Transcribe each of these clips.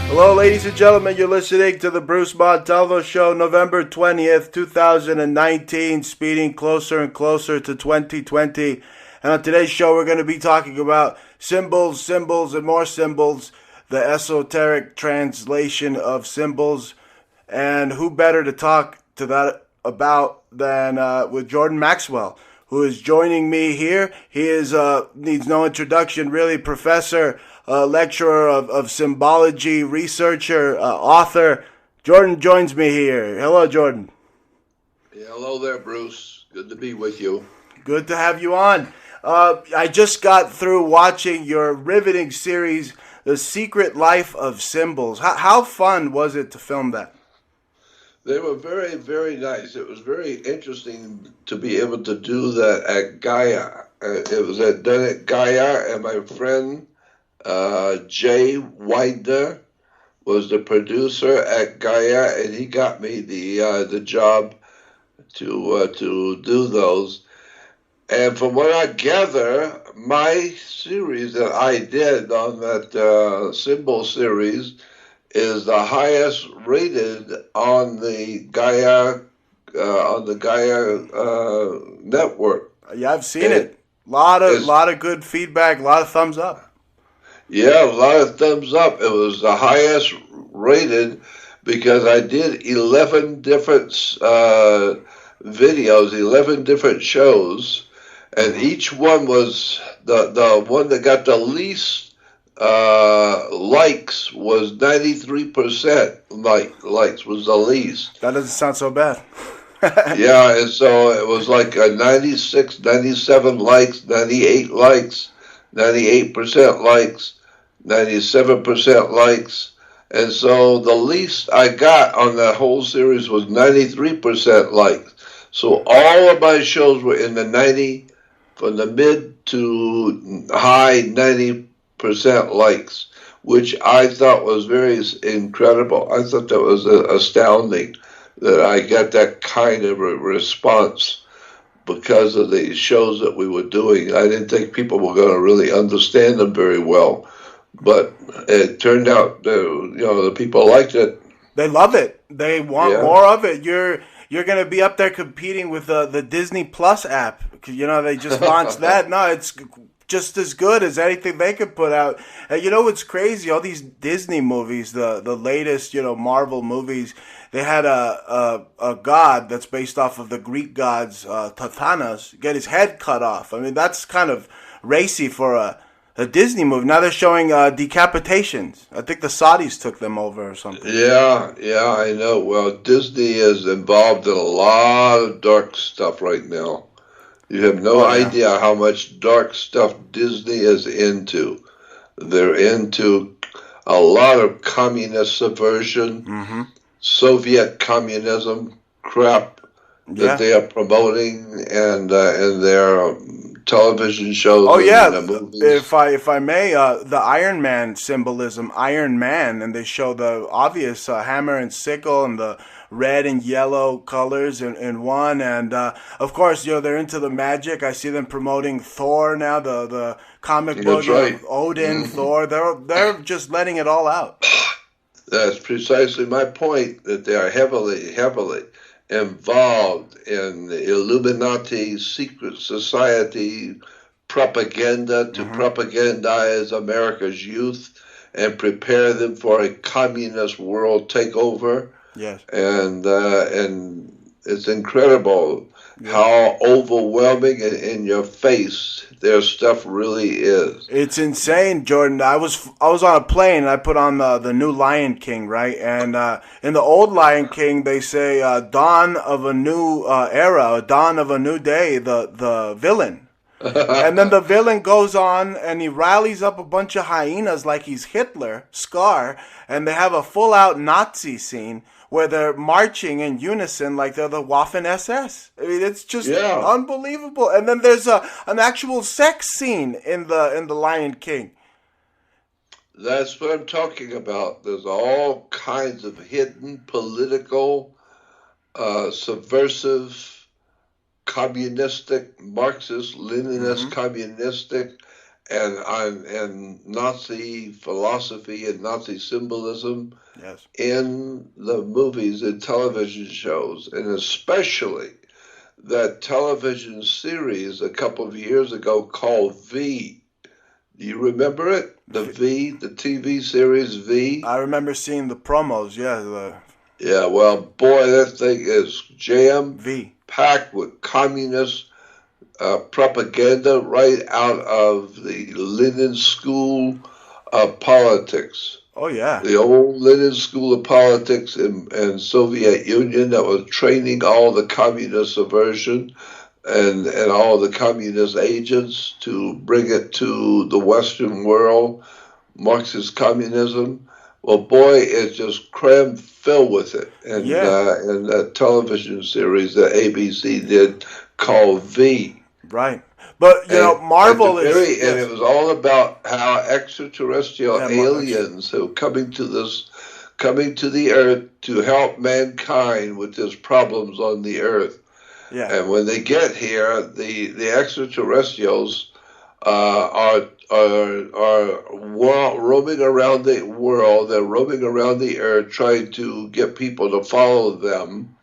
Hello, ladies and gentlemen. You're listening to the Bruce Montalvo Show, November 20th, 2019, speeding closer and closer to 2020. And on today's show, we're going to be talking about symbols, and more symbols, the esoteric translation of symbols. And who better to talk to that about than with Jordan Maxwell, who is joining me here. He is needs no introduction, really, professor, lecturer of symbology, researcher, author. Jordan joins me here. Hello, Jordan. Yeah, hello there, Bruce. Good to be with you. Good to have you on. I just got through watching your riveting series, The Secret Life of Symbols. How fun was it to film that? They were very, very nice. It was very interesting to be able to do that at Gaia. It was done at Gaia, and my friend Jay Widener was the producer at Gaia, and he got me the job to do those. And from what I gather, my series that I did on that symbol series is the highest rated on the Gaia network. Yeah, I've seen it. Lot of good feedback, a lot of thumbs up. Yeah, a lot of thumbs up. It was the highest rated because I did 11 different videos, 11 different shows, and each one was the one that got the least likes was 93% likes was the least. That doesn't sound so bad. Yeah, and so it was like a 96, 97 likes, 98 likes, 98% likes, 97% likes. And so the least I got on that whole series was 93% likes. So all of my shows were in the 90, from the mid to high 90% likes, which I thought was very incredible. I thought that was astounding that I got that kind of a response because of the shows that we were doing. I didn't think people were going to really understand them very well, but it turned out the people liked it. They love it. They want more of it. You're going to be up there competing with the Disney Plus app. They just launched that. No, it's just as good as anything they could put out. And you know what's crazy? All these Disney movies, the latest, Marvel movies, they had a god that's based off of the Greek gods, Tithanos, get his head cut off. I mean, that's kind of racy for a Disney movie. Now they're showing decapitations. I think the Saudis took them over or something. Yeah, I know. Well, Disney is involved in a lot of dark stuff right now. You have no idea how much dark stuff Disney is into. They're into a lot of communist subversion, Soviet communism crap that they are promoting, and their television shows. Oh yeah, and movies. If I may, the Iron Man symbolism, Iron Man, and they show the obvious hammer and sickle and the red and yellow colors in one, and of course, they're into the magic. I see them promoting Thor now, the comic book, right. Odin, Thor. They're just letting it all out. That's precisely my point. That they are heavily involved in the Illuminati secret society propaganda to propagandize America's youth and prepare them for a communist world takeover. Yes. And it's incredible how overwhelming and in your face their stuff really is. It's insane, Jordan. I was on a plane and I put on the new Lion King, right? And in the old Lion King, they say dawn of a new era, dawn of a new day, the villain. And then the villain goes on and he rallies up a bunch of hyenas like he's Hitler, Scar, and they have a full-out Nazi scene where they're marching in unison like they're the Waffen SS. I mean, it's just unbelievable. And then there's an actual sex scene in the Lion King. That's what I'm talking about. There's all kinds of hidden political, subversive, communistic, Marxist, Leninist, communistic and Nazi philosophy and Nazi symbolism Yes. in the movies and television shows, and especially that television series a couple of years ago called V. Do you remember it? The V, the TV series V? I remember seeing the promos. Yeah, the Yeah, well, boy, that thing is jam V. packed with communist propaganda right out of the Lenin School of Politics. Oh yeah. The old Lenin School of Politics in Soviet Union that was training all the communist subversion and all the communist agents to bring it to the Western world, Marxist communism. Well, boy, it's just crammed filled with it. And Yeah. in that television series that ABC did called V. Right. But you know, And Marvel is and yes. it was all about how extraterrestrial Yeah, aliens who coming to the earth to help mankind with these problems on the earth. yeah. And when they get here, the extraterrestrials are roaming around the world. They're roaming around the earth, trying to get people to follow them.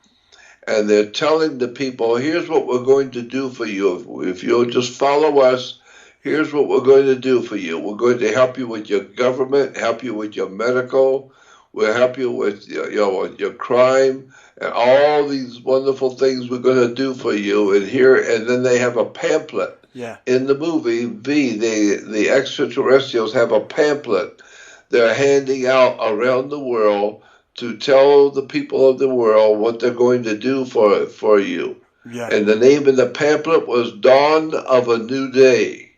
And they're telling the people, here's what we're going to do for you. If you'll just follow us, here's what we're going to do for you. We're going to help you with your government, help you with your medical, we'll help you with your crime, and all these wonderful things we're going to do for you. And then they have a pamphlet Yeah. in the movie V. The extraterrestrials have a pamphlet they're handing out around the world to tell the people of the world what they're going to do for you. Yeah. And the name of the pamphlet was Dawn of a New Day.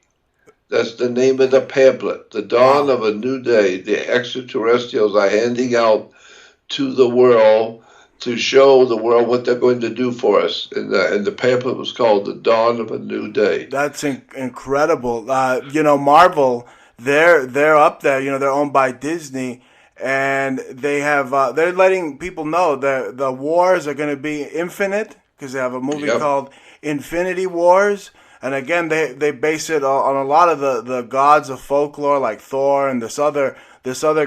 That's the name of the pamphlet, The Dawn Wow. of a New Day. The extraterrestrials are handing out to the world to show the world what they're going to do for us. And the pamphlet was called The Dawn of a New Day. That's incredible. You know, Marvel, they're up there. You know, they're owned by Disney, and they have they're letting people know that the wars are going to be infinite because they have a movie Yep. called Infinity Wars. And again, they base it on a lot of the gods of folklore like Thor and this other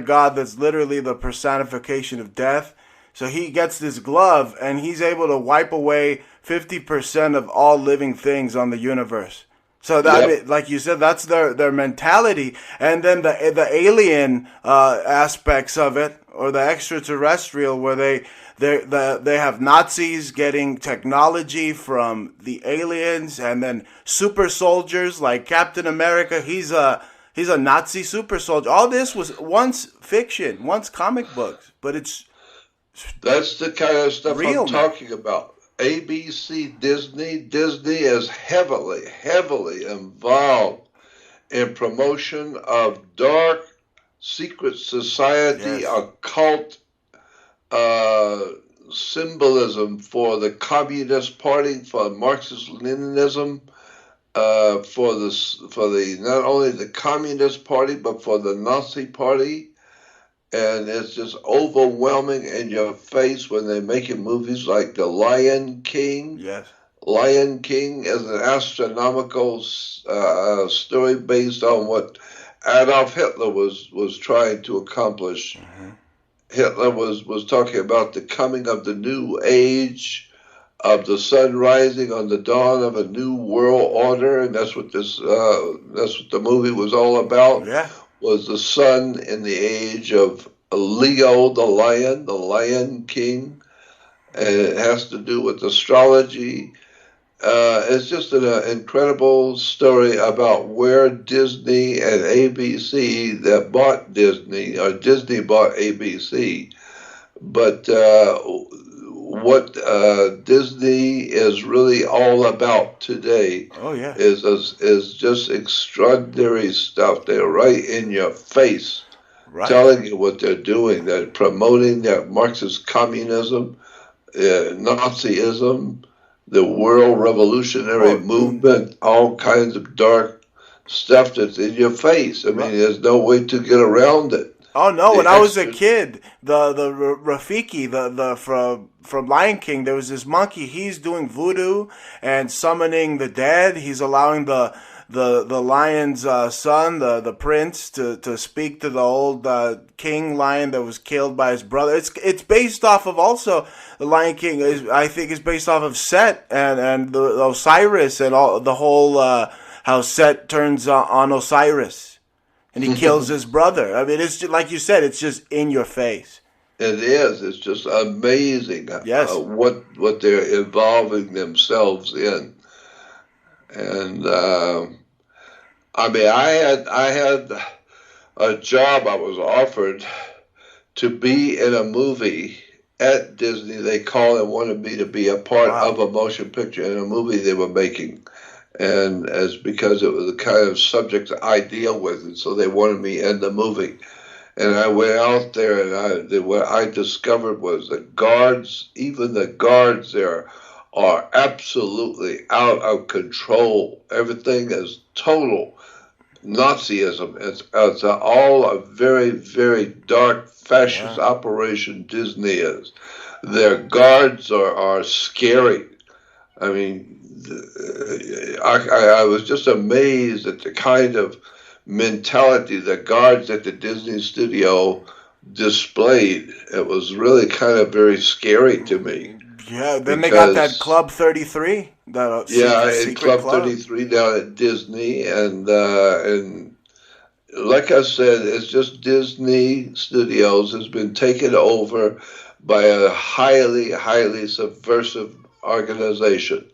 god that's literally the personification of death. So he gets this glove and he's able to wipe away 50% of all living things on the universe. So that, I Yep. mean, like you said, that's their mentality, and then the alien aspects of it, or the extraterrestrial, where they have Nazis getting technology from the aliens, and then super soldiers like Captain America. He's a Nazi super soldier. All this was once fiction, once comic books, but it's That's the kind of stuff I'm real now. talking about. ABC, Disney is heavily involved in promotion of dark secret society, Yes. occult uh, symbolism for the Communist Party, for Marxist-Leninism, for the not only the Communist Party but for the Nazi Party. And it's just overwhelming in your face when they're making movies like The Lion King. Yes. Lion King is an astronomical story based on what Adolf Hitler was trying to accomplish. Mm-hmm. Hitler was talking about the coming of the new age, of the sun rising on the dawn of a new world order, and that's what the movie was all about. Yeah. Was the sun in the age of Leo the Lion King, and it has to do with astrology. It's just an incredible story about where Disney and ABC that bought Disney, or Disney bought ABC, but what Disney is really all about today Oh yeah. is just extraordinary stuff. They're right in your face, Right. telling you what they're doing. They're promoting their Marxist communism, Nazism, the world revolutionary Oh, movement, all kinds of dark stuff that's in your face. I mean, right. there's no way to get around it. Oh no! When The I was a extra, kid, the Rafiki, the from Lion King, there was this monkey. He's doing voodoo and summoning the dead. He's allowing the lion's son, the prince, to speak to the old king lion that was killed by his brother. It's based off of also the Lion King. I think is based off of Set and the Osiris and all the whole how Set turns on Osiris and he kills his brother. I mean, it's just, like you said, it's just in your face. It is. It's just amazing. Yes. What they're involving themselves in, and I mean, I had a job I was offered to be in a movie at Disney. They wanted me to be a part of a motion picture in a movie they were making, and as because it was the kind of subject I deal with, and so they wanted me in the movie. And I went out there, and what I discovered was the guards, even the guards there, are absolutely out of control. Everything is total Nazism. It's all a very, very dark fascist operation Disney is. Their guards are scary. I mean, I was just amazed at the kind of mentality the guards at the Disney studio displayed. It was really kind of very scary to me. Yeah, then they got that Club 33. It's Club 33 down at Disney, and like I said, it's just Disney Studios has been taken over by a highly, highly subversive organization.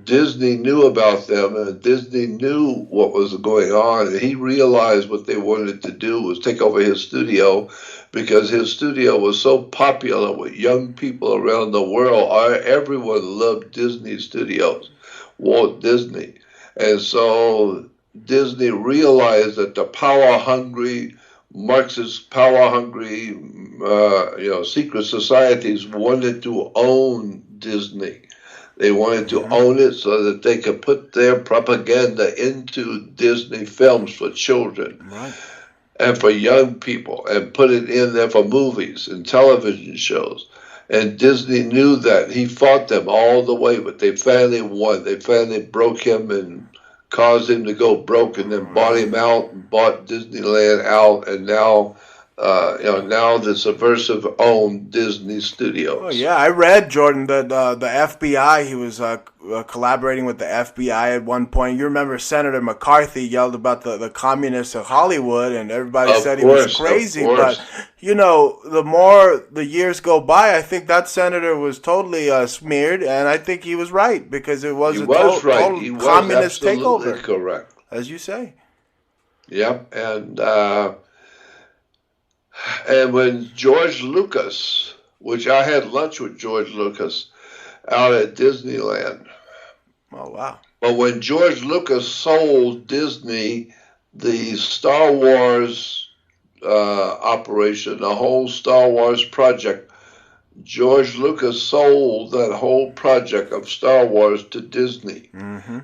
Disney knew about them, and Disney knew what was going on, and he realized what they wanted to do was take over his studio, because his studio was so popular with young people around the world. Everyone loved Disney Studios, Walt Disney. And so Disney realized that the power-hungry, Marxist power-hungry, secret societies wanted to own Disney. They wanted to own it so that they could put their propaganda into Disney films for children and for young people, and put it in there for movies and television shows. And Disney knew that. He fought them all the way, but they finally won. They finally broke him and caused him to go broke, and then bought him out and bought Disneyland out, and now now the subversive owned Disney Studios. Oh yeah, I read, Jordan, that the FBI, he was collaborating with the FBI at one point. You remember Senator McCarthy yelled about the communists of Hollywood, and everybody said he was crazy. But the more the years go by, I think that senator was totally smeared, and I think he was right, because it was total communist takeover. Correct, as you say. Yep, and when George Lucas, which I had lunch with George Lucas out at Disneyland. Oh, wow. But when George Lucas sold Disney the Star Wars operation, the whole Star Wars project, George Lucas sold that whole project of Star Wars to Disney. Mm-hmm.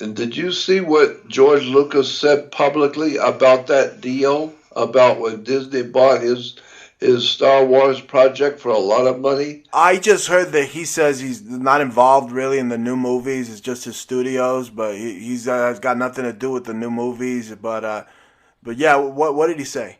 And did you see what George Lucas said publicly about that deal? About when Disney bought his Star Wars project for a lot of money? I just heard that he says he's not involved really in the new movies. It's just his studios, but he's got nothing to do with the new movies. But yeah, what did he say?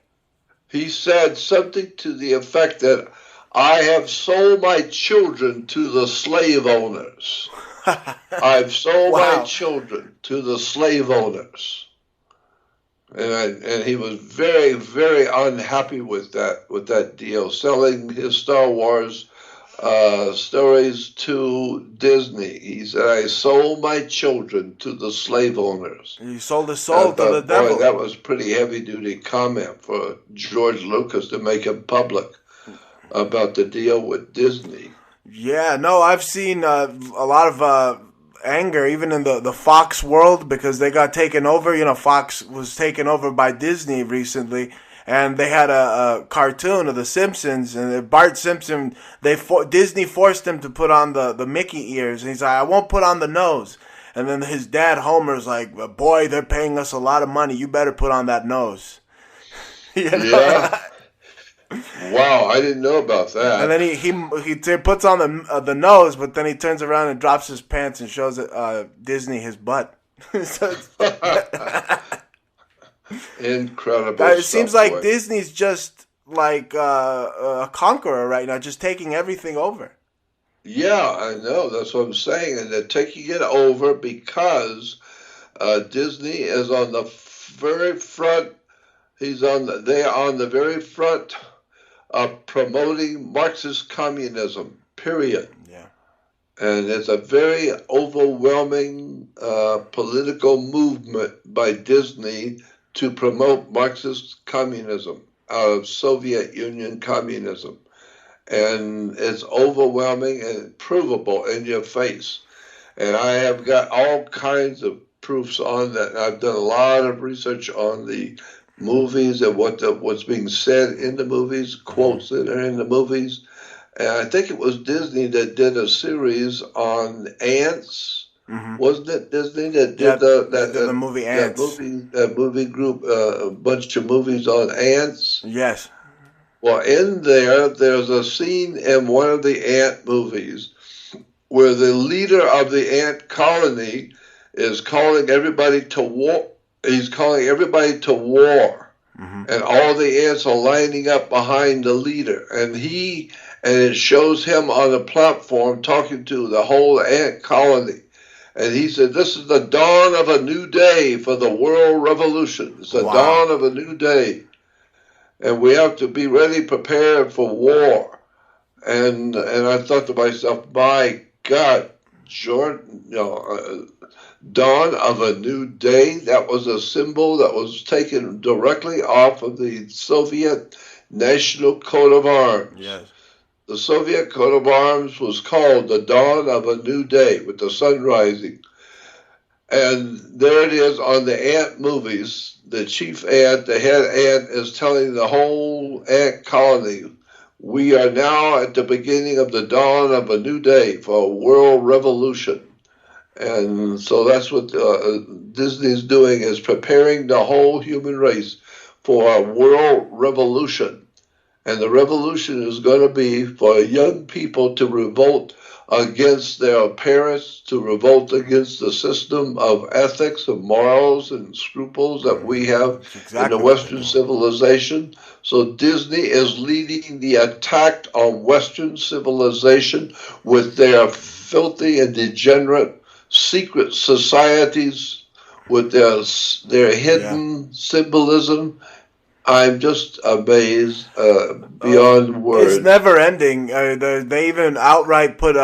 He said something to the effect that I have sold my children to the slave owners. I've sold my children to the slave owners. And he was very, very unhappy with that deal, selling his Star Wars stories to Disney. He said, I sold my children to the slave owners. He sold his soul to the devil. That was pretty heavy-duty comment for George Lucas to make him public about the deal with Disney. Yeah, no, I've seen a lot of anger even in the Fox world, because they got taken over. Fox was taken over by Disney recently, and they had a cartoon of the Simpsons, and Bart Simpson, Disney forced him to put on the Mickey ears, and he's like, I won't put on the nose. And then his dad Homer's like, boy, they're paying us a lot of money, you better put on that nose. Yeah. Wow, I didn't know about that. And then he puts on the nose, but then he turns around and drops his pants and shows Disney his butt. So Incredible it seems stuff, like boy. Disney's just like a conqueror right now, just taking everything over. Yeah, I know. That's what I'm saying. And they're taking it over because Disney is on the very front. They are on the very front of promoting Marxist communism, period. Yeah. And it's a very overwhelming political movement by Disney to promote Marxist communism out of Soviet Union communism. And it's overwhelming and provable in your face. And I have got all kinds of proofs on that. I've done a lot of research on the movies and what's being said in the movies, quotes that are in the movies. And I think it was Disney that did a series on ants. Mm-hmm. Wasn't it Disney that Yeah, did they did the movie Ants. that movie group a bunch of movies on ants? Yes. Well, in there's a scene in one of the ant movies where the leader of the ant colony is calling everybody to war. He's calling everybody to war, and all the ants are lining up behind the leader, and it shows him on a platform talking to the whole ant colony. And he said, "This is the dawn of a new day for the world revolution. It's the Wow. dawn of a new day. And we have to be ready, prepared for war." And I thought to myself, my God, Jordan, dawn of a new day. That was a symbol that was taken directly off of the Soviet national coat of arms. Yes. The Soviet coat of arms was called the dawn of a new day with the sun rising. And there it is on the ant movies. The chief ant, the head ant, is telling the whole ant colony, we are now at the beginning of the dawn of a new day for a world revolution. And so that's what Disney's doing, is preparing the whole human race for a world revolution. And the revolution is going to be for young people to revolt against their parents, to revolt against the system of ethics and morals and scruples that we have in the Western civilization. So Disney is leading the attack on Western civilization with their filthy and degenerate secret societies, with their hidden symbolism. I'm just amazed beyond words. It's never ending. They even outright put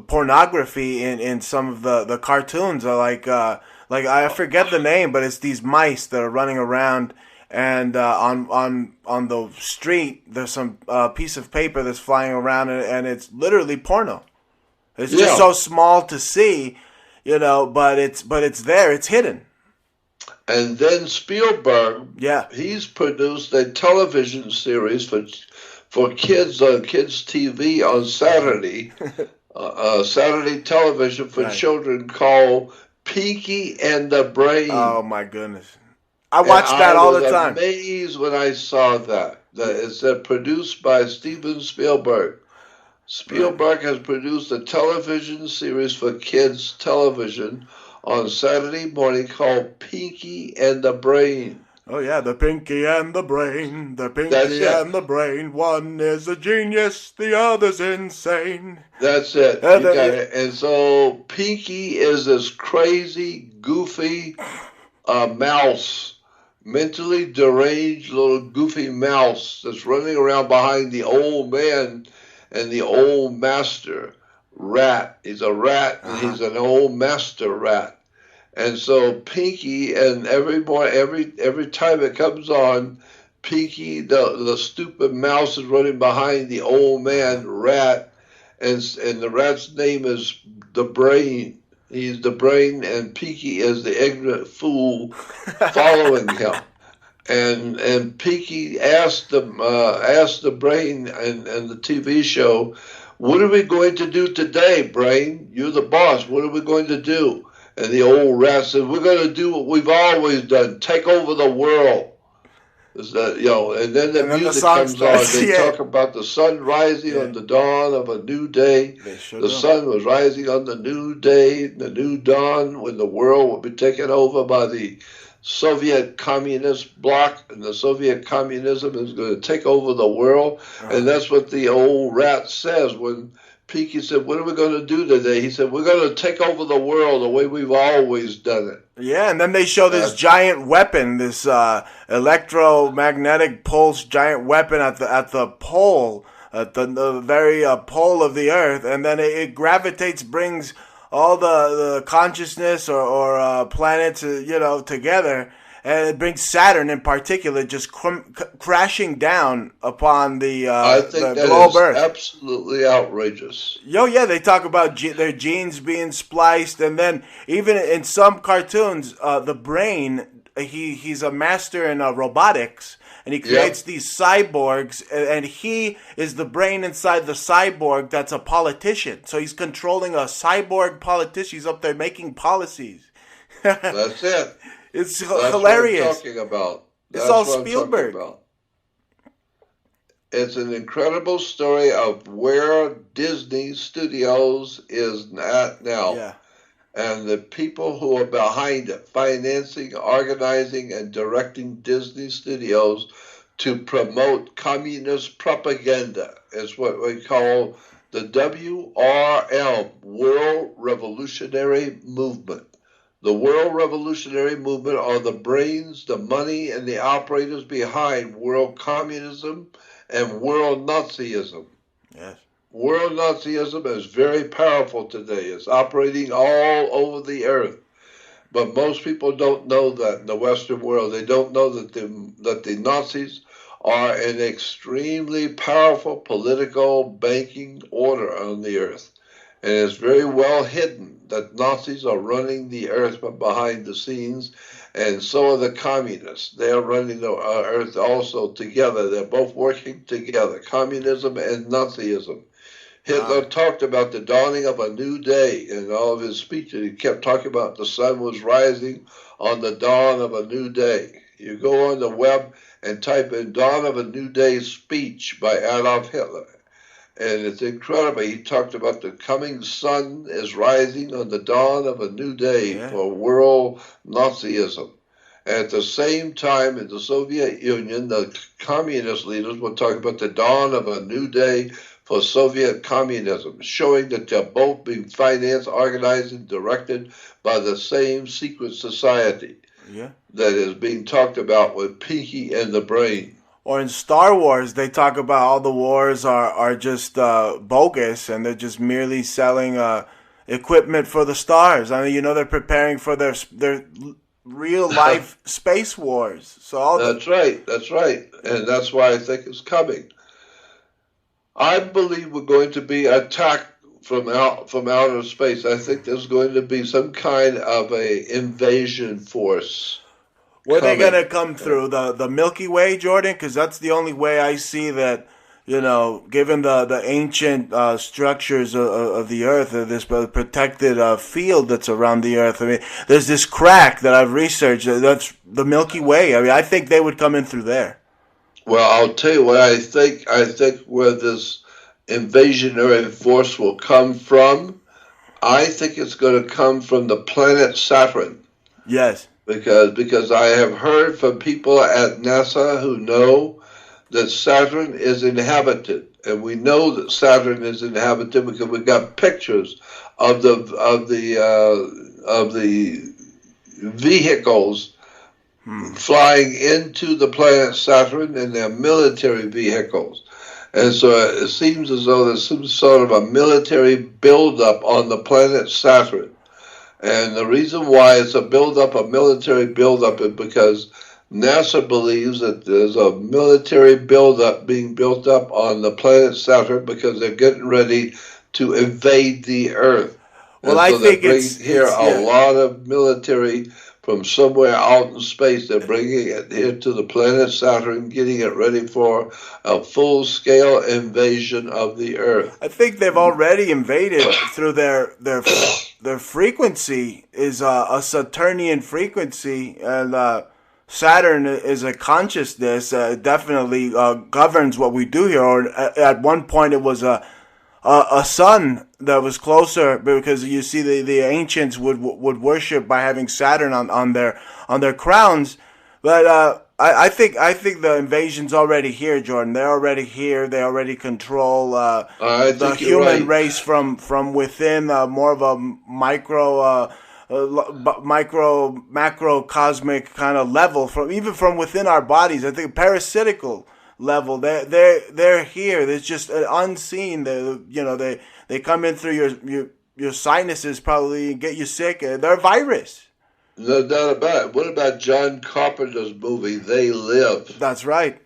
pornography in some of the cartoons. Like I forget the name, but it's these mice that are running around, and on the street there's some piece of paper that's flying around, and it's literally porno. It's just so small to see, but it's there. It's hidden. And then Spielberg, he's produced a television series for kids on kids' TV on Saturday, Saturday television for children called Pinky and the Brain. Oh my goodness! I watch that all the time. I was amazed when I saw that. It's produced by Steven Spielberg. Spielberg has produced a television series for kids television on Saturday morning called Pinky and the Brain. Oh yeah, the Pinky and the Brain, the Pinky and the Brain. One is a genius, the other's insane. That's it. You got it. And so Pinky is this crazy, goofy mouse, mentally deranged little goofy mouse that's running around behind the old man and the old master rat. He's a rat, and he's an old master rat. And so Pinky, and every time it comes on, Pinky, the stupid mouse, is running behind the old man rat, and the rat's name is the Brain. He's the Brain, and Pinky is the ignorant fool following him. And Pinky asked the Brain and the TV show, "What are we going to do today, Brain? You're the boss. What are we going to do?" And the old rat said, "We're going to do what we've always done, take over the world." Is that, you know, and then the And then the music song comes on. starts. They Yeah, talk about the sun rising yeah, on the dawn of a new day. they sure The do. sun was rising on the new day, the new dawn, when the world would be taken over by the Soviet communist bloc, and the Soviet communism is going to take over the world. And that's what the old rat says when Peaky said, "What are we going to do today?" He said, "We're going to take over the world the way we've always done it." Yeah, and then they show this That's giant weapon, this electromagnetic pulse giant weapon at the pole, at the very pole of the Earth, and then it gravitates, brings all the consciousness or planets, together, and it brings Saturn in particular just crashing down upon I the think that globe is Earth. absolutely outrageous. Yeah, they talk about their genes being spliced, and then even in some cartoons, the brain. He's a master in robotics, and he creates Yep. these cyborgs, and he is the brain inside the cyborg that's a politician. So he's controlling a cyborg politician. He's up there making policies. That's it. It's That's what I'm hilarious. talking about. It's all That's what I'm talking Spielberg. about. It's an incredible story of where Disney Studios is at now. Yeah, And the people who are behind it, financing, organizing, and directing Disney Studios to promote communist propaganda is what we call the WRM, World Revolutionary Movement. The World Revolutionary Movement are the brains, the money, and the operators behind world communism and world Nazism. yes. World Nazism is very powerful today. It's operating all over the earth. But most people don't know that in the Western world. They don't know that the Nazis are an extremely powerful political banking order on the earth. And it's very well hidden that Nazis are running the earth from behind the scenes, and so are the communists. They are running the earth also together. They're both working together, communism and Nazism. Hitler Wow. talked about the dawning of a new day in all of his speeches. He kept talking about the sun was rising on the dawn of a new day. You go on the web and type in Dawn of a New Day speech by Adolf Hitler. And it's incredible. He talked about the coming sun is rising on the dawn of a new day Yeah. for world Nazism. At the same time, in the Soviet Union, the communist leaders were talking about the dawn of a new day for Soviet communism, showing that they're both being financed, organized, and directed by the same secret society Yeah. that is being talked about with Pinky and the Brain. Or in Star Wars, they talk about all the wars are just bogus, and they're just merely selling equipment for the stars. I mean, they're preparing for their real life space wars. So That's right, that's right. And that's why I think it's coming. I believe we're going to be attacked from outer space. I think there's going to be some kind of a invasion force were they coming. gonna come through the Milky Way, Jordan? Because that's the only way I see that. Given the ancient structures of the Earth, this protected field that's around the Earth. I mean, there's this crack that I've researched. That's the Milky Way. I mean, I think they would come in through there. Well, I'll tell you what I think. I think where this invasionary force will come from, I think it's going to come from the planet Saturn. Yes. Because I have heard from people at NASA who know that Saturn is inhabited, and we know that Saturn is inhabited because we got pictures of the vehicles flying into the planet Saturn, and their military vehicles. And so it seems as though there's some sort of a military buildup on the planet Saturn. And the reason why it's a military buildup, is because NASA believes that there's a military buildup being built up on the planet Saturn because they're getting ready to invade the Earth. Well, and I so think they're bringing here a lot of military from somewhere out in space. They're bringing it here to the planet Saturn, getting it ready for a full-scale invasion of the Earth. I think they've already invaded through their frequency is a Saturnian frequency, and Saturn is a consciousness. Definitely governs what we do here. Or at one point, it was a sun that was closer, because you see the ancients would worship by having Saturn on their crowns. But I think the invasion's already here, Jordan. They're already here. They already control I the think you're human right. race from within, more of a macro cosmic kind of level, from even from within our bodies. I think parasitical level. They're here. There's just an unseen. They come in through your sinuses, probably get you sick. They're a virus. No doubt about it. What about John Carpenter's movie, They Live? That's right.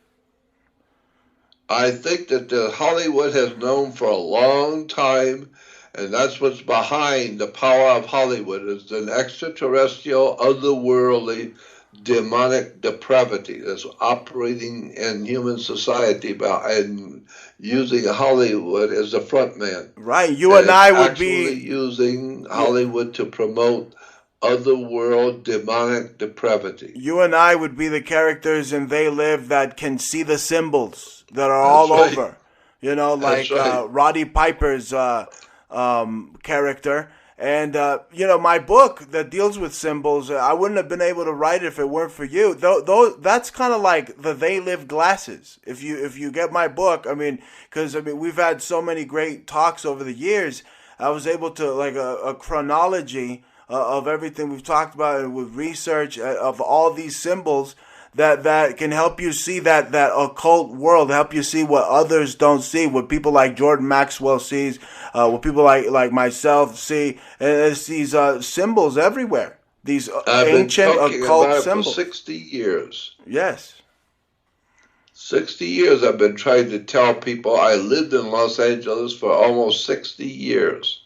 I think that Hollywood has known for a long time, and that's what's behind the power of Hollywood, is an extraterrestrial, otherworldly, demonic depravity that's operating in human society and using Hollywood as the front man. Right. You and And I would actually be. using Yeah. Hollywood to promote otherworld demonic depravity. You and I would be the characters in They Live that can see the symbols that are That's all right. over. That's Like right. Roddy Piper's character. And, my book that deals with symbols, I wouldn't have been able to write it if it weren't for you. That's kind of like the They Live glasses. If you get my book, because we've had so many great talks over the years. I was able to, like, a chronology of everything we've talked about, and with research of all these symbols that can help you see that occult world, help you see what others don't see, what people like Jordan Maxwell sees, what people like myself see. And it's these symbols everywhere, these I've been ancient talking occult about it for symbols. 60 years. Yes. 60 years I've been trying to tell people. I lived in Los Angeles for almost 60 years.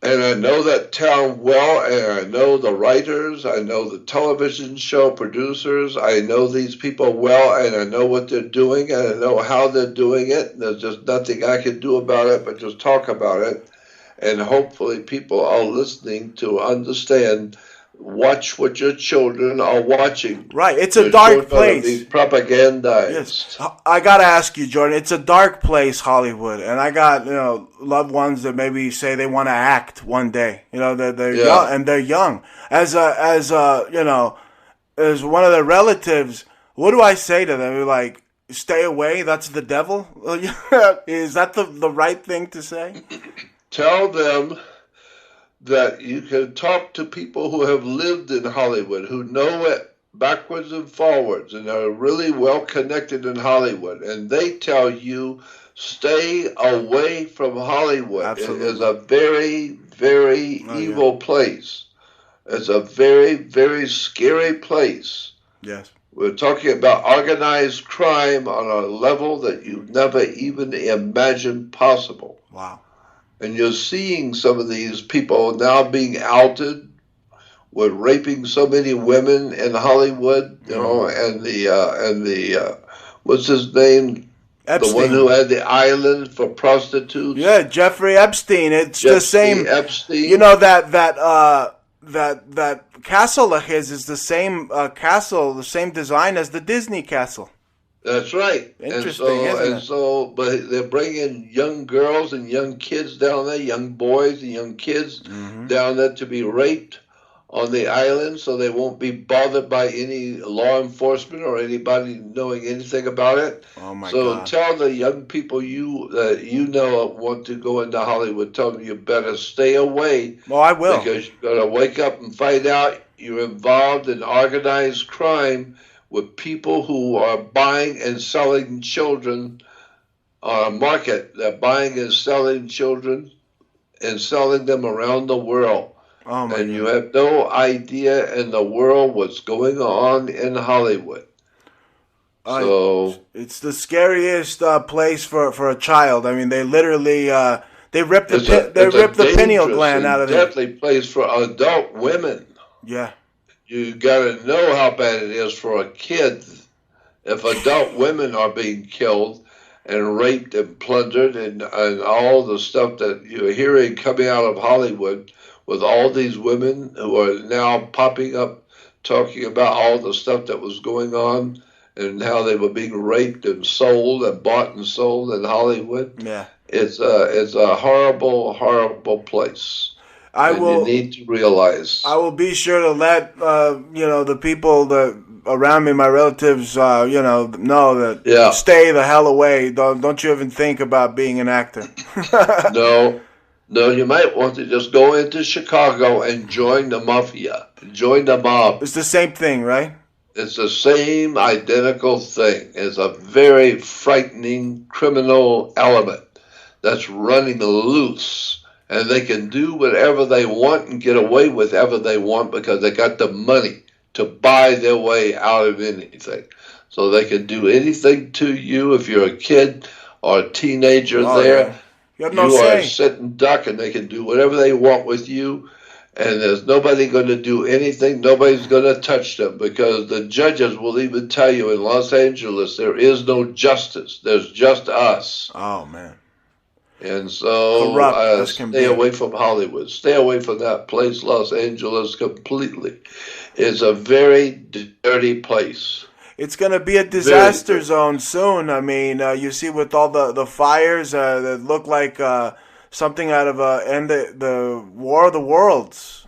And I know that town well, and I know the writers, I know the television show producers, I know these people well, and I know what they're doing, and I know how they're doing it. And there's just nothing I can do about it but just talk about it. And hopefully people are listening to understand. Watch what your children are watching. Right. It's Your a dark children are place. being propagandized. Yes, I gotta ask you, Jordan. It's a dark place, Hollywood, and I got loved ones that maybe say they want to act one day. They're young, Yeah. and they're young. As one of their relatives, what do I say to them? Like, stay away. That's the devil. Is that the right thing to say? Tell them that you can talk to people who have lived in Hollywood, who know it backwards and forwards, and are really well connected in Hollywood. And they tell you, stay away from Hollywood. Absolutely. It is a very, very Oh, yeah. evil place. It's a very, very scary place. Yes. We're talking about organized crime on a level that you never even imagined possible. Wow. And you're seeing some of these people now being outed with raping so many women in Hollywood, and the what's his name? Epstein. The one who had the island for prostitutes. Yeah, Jeffrey Epstein. It's the Jeffrey same. Epstein. That castle of his is the same castle, the same design as the Disney castle. That's right. Interesting, isn't it? But they're bringing young girls and young kids down there, young boys and young kids down there to be raped on the island, so they won't be bothered by any law enforcement or anybody knowing anything about it. Oh my So God. tell the young people that you know want to go into Hollywood, tell them you better stay away. Oh, I will. Because you're going to wake up and find out you're involved in organized crime with people who are buying and selling children on a market. They're buying and selling children and selling them around the world. Oh my And God. you have no idea in the world what's going on in Hollywood. So It's the scariest place for a child. I mean, they literally they rip it's the pineal dangerous gland and out of them. deadly place for adult women. Yeah. You got to know how bad it is for a kid if adult women are being killed and raped and plundered and all the stuff that you're hearing coming out of Hollywood with all these women who are now popping up talking about all the stuff that was going on and how they were being raped and sold and bought and sold in Hollywood. Yeah. It's a horrible, horrible place. I And you will. need to realize. I will be sure to let the people that around me, my relatives, know that Yeah. stay the hell away. Don't you even think about being an actor. No, no, you might want to just go into Chicago and join the mafia, join the mob. It's the same thing, right? It's the same identical thing. It's a very frightening criminal element that's running loose. And they can do whatever they want and get away with whatever they want because they got the money to buy their way out of anything. So they can do anything to you if you're a kid or a teenager there. Yeah. You have no You are say. sitting duck and they can do whatever they want with you. And there's nobody going to do anything. Nobody's going to touch them because the judges will even tell you in Los Angeles there is no justice. There's just us. Oh, man. And so stay away from Hollywood. Stay away from that place, Los Angeles, completely. It's a very dirty place. It's going to be a disaster zone soon. I mean, you see with all the fires that look like something out of the War of the Worlds.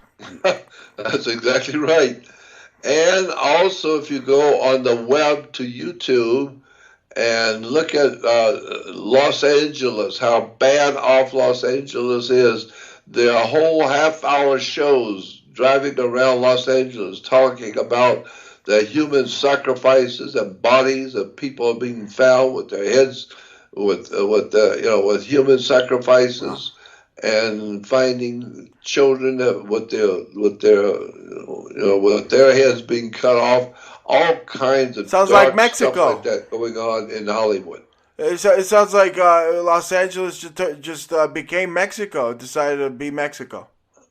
That's exactly right. And also, if you go on the web to YouTube and look at Los Angeles, how bad off Los Angeles is, there are whole half-hour shows driving around Los Angeles talking about the human sacrifices and bodies of people being found with their heads with human sacrifices, and finding children with their heads being cut off, all kinds of sounds dark like Mexico stuff like that going on in Hollywood. It sounds like Los Angeles just became Mexico. It decided to be Mexico.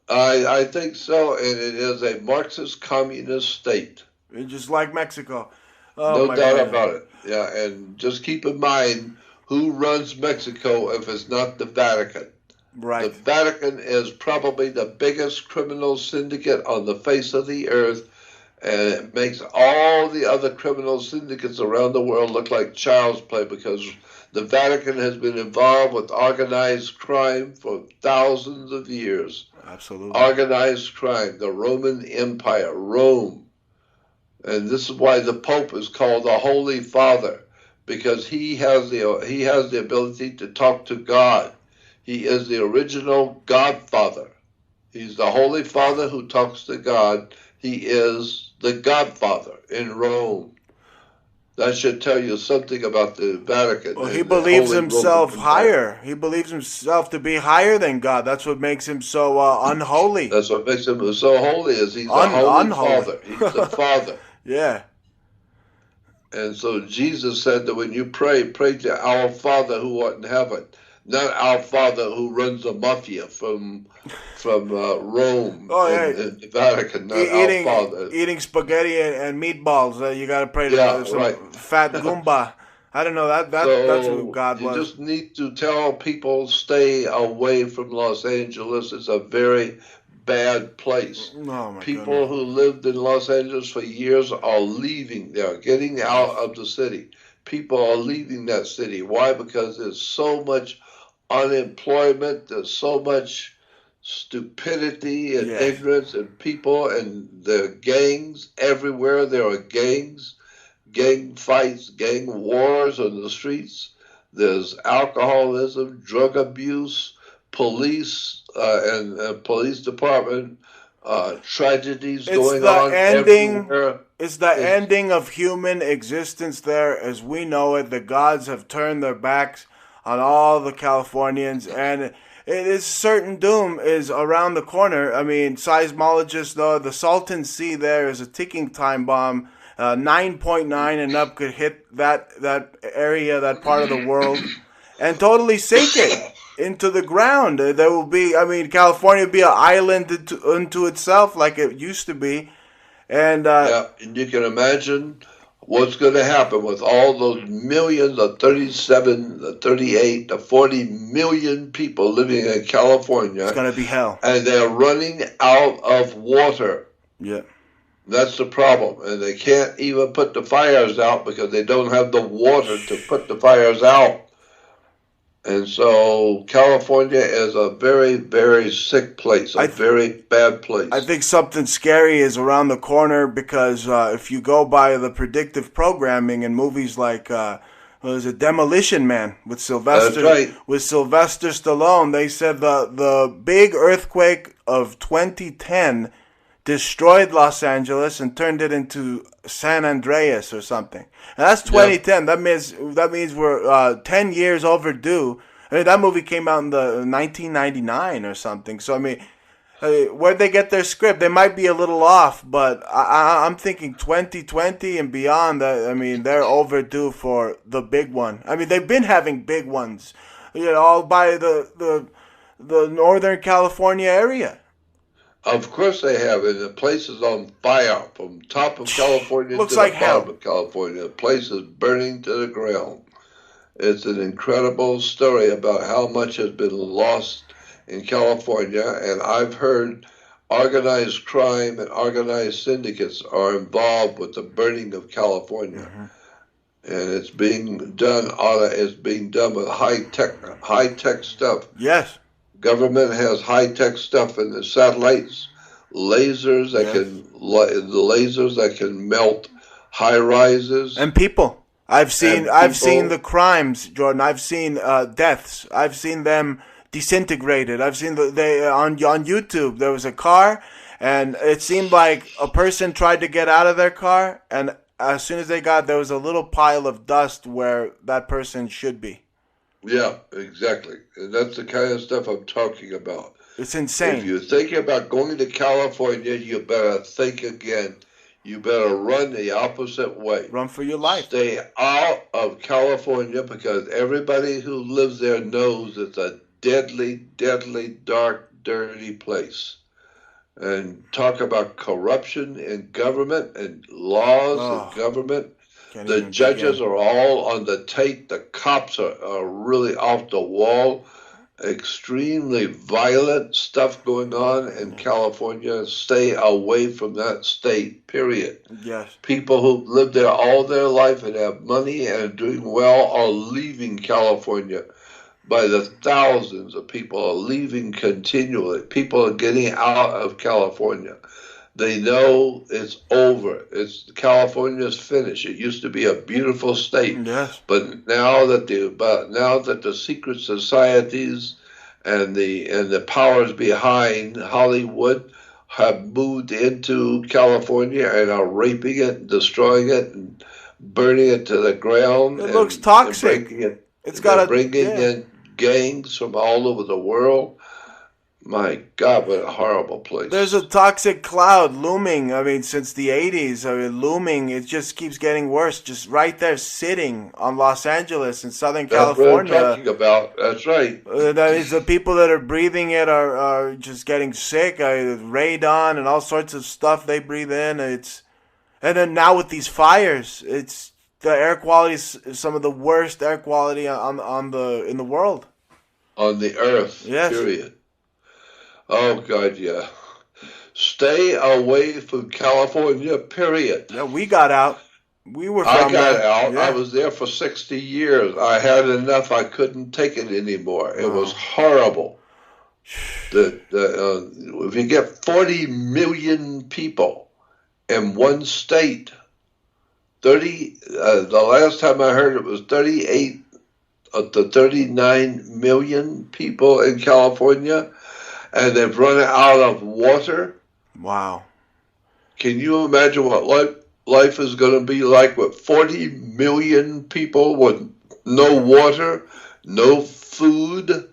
I think so, and it is a Marxist communist state. Just like Mexico. No doubt about it. Yeah, and just keep in mind who runs Mexico if it's not the Vatican. Right. The Vatican is probably the biggest criminal syndicate on the face of the earth, and it makes all the other criminal syndicates around the world look like child's play because the Vatican has been involved with organized crime for thousands of years. Absolutely. Organized crime, the Roman Empire, Rome. And this is why the Pope is called the Holy Father, because he has the ability to talk to God. He is the original Godfather. He's the Holy Father who talks to God. He is the Godfather in Rome. That should tell you something about the Vatican. Well, he believes himself higher. He believes himself to be higher than God. That's what makes him so unholy. That's what makes him so holy, is he's the Holy Father. He's the Father. Yeah. And so Jesus said that when you pray to our Father who art in heaven, not our Father who runs the mafia from Rome and the Vatican, not our Father. Eating spaghetti and meatballs. You got to pray to some fat Goomba. I don't know. That's who God was. You just need to tell people stay away from Los Angeles. It's a very bad place. Oh, People who lived in Los Angeles for years are leaving. They are getting out of the city. People are leaving that city. Why? Because there's so much unemployment. There's so much stupidity and ignorance and people, and there are gangs everywhere. There are gangs, gang fights, gang wars on the streets. There's alcoholism, drug abuse, police and police department tragedies going on everywhere. It's the ending of human existence there as we know it. The gods have turned their backs on all the Californians, and it is certain doom is around the corner. I mean, seismologists, though, the Salton Sea there is a ticking time bomb. 9.9 and up could hit that area, that part of the world, and totally sink it into the ground. There will be, California will be an island unto itself like it used to be. And and you can imagine what's going to happen with all those millions of 37, the 38, the 40 million people living in California. It's going to be hell. And they're running out of water. Yeah. That's the problem. And they can't even put the fires out because they don't have the water to put the fires out. And so California is a very, very sick place, a very bad place. I think something scary is around the corner because if you go by the predictive programming in movies like what was it, Demolition Man with Sylvester Stallone, they said the big earthquake of 2010 destroyed Los Angeles and turned it into San Andreas or something. And that's 2010. Yep. That means we're 10 years overdue. I mean, that movie came out in the 1999 or something. So I mean, where'd they get their script? They might be a little off, but I'm thinking 2020 and beyond. I mean, they're overdue for the big one. I mean, they've been having big ones, all by the Northern California area. Of course they have, and the place is on fire from top of California to the bottom of California. The place is burning to the ground. It's an incredible story about how much has been lost in California, and I've heard organized crime and organized syndicates are involved with the burning of California. Mm-hmm. And it's being done with high tech stuff. Yes. Government has high-tech stuff in the satellites, lasers that can melt high rises and people. I've seen the crimes, Jordan. I've seen deaths. I've seen them disintegrated. I've seen on YouTube. There was a car, and it seemed like a person tried to get out of their car, and as soon as they got there was a little pile of dust where that person should be. Yeah, exactly. And that's the kind of stuff I'm talking about. It's insane. If you're thinking about going to California, you better think again. You better run the opposite way. Run for your life. Stay out of California because everybody who lives there knows it's a deadly, deadly, dark, dirty place. And talk about corruption in government and laws in government. The judges are all on the tape. The cops are really off the wall. Extremely violent stuff going on in California. Stay away from that state, period. Yes. People who've lived there all their life and have money and are doing well are leaving California. By the thousands of people are leaving continually. People are getting out of California. They know it's over. California's finished. It used to be a beautiful state, yes. But now that the secret societies and the powers behind Hollywood have moved into California and are raping it, destroying it, and burning it to the ground. It looks toxic. Bringing in gangs from all over the world. My God, what a horrible place. There's a toxic cloud looming, I mean, since the 80s. I mean, looming. It just keeps getting worse. Just right there sitting on Los Angeles in Southern California. That's what I'm talking about. That's right. That is, the people that are breathing it are just getting sick. Radon and all sorts of stuff they breathe in. And then now with these fires, the air quality is some of the worst air quality in the world. On the earth, yes. Period. Oh, God, yeah. Stay away from California, period. Yeah, we got out. We were from I got there. out. Yeah. I was there for 60 years. I had enough. I couldn't take it anymore. It was horrible. If you get 40 million people in one state, the last time I heard it was 38 to 39 million people in California. And they've run out of water. Wow. Can you imagine what life is going to be like with 40 million people with no water, no food,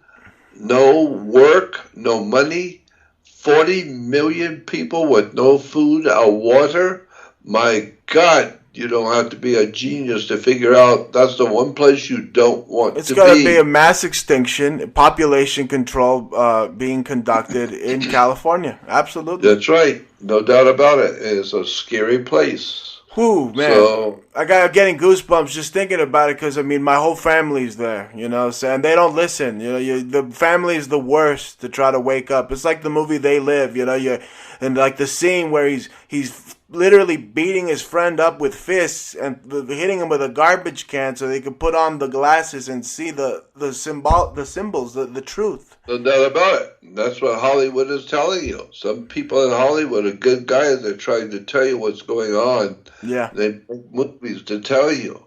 no work, no money? 40 million people with no food or water? My God. You don't have to be a genius to figure out that's the one place you don't want to be. It's got to be a mass extinction, population control being conducted in California. Absolutely. That's right. No doubt about it. It's a scary place. Whew, man. So, I'm getting goosebumps just thinking about it because, I mean, my whole family's there, and they don't listen. The family is the worst to try to wake up. It's like the movie They Live, and like the scene where he's literally beating his friend up with fists and hitting him with a garbage can so they could put on the glasses and see the symbols, the truth. No doubt about it. That's what Hollywood is telling you. Some people in Hollywood are good guys. They're trying to tell you what's going on. Yeah. They make movies to tell you.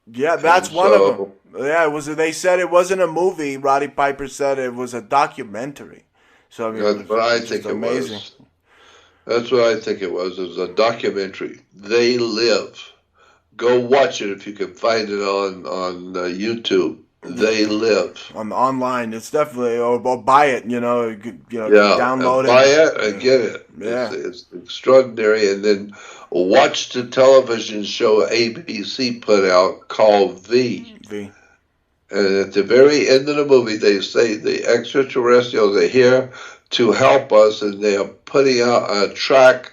Yeah, that's one of them. Yeah, it was. They said it wasn't a movie. Roddy Piper said it was a documentary. So I mean, that's what I think it was. That's what I think it was. It was a documentary. They Live. Go watch it if you can find it on YouTube. They Live. Online. It's definitely, or buy it. Download it. Buy it and get it. Yeah. It's extraordinary. And then watch the television show ABC put out called V. And at the very end of the movie, they say the extraterrestrials are here to help us, and they are putting out a track,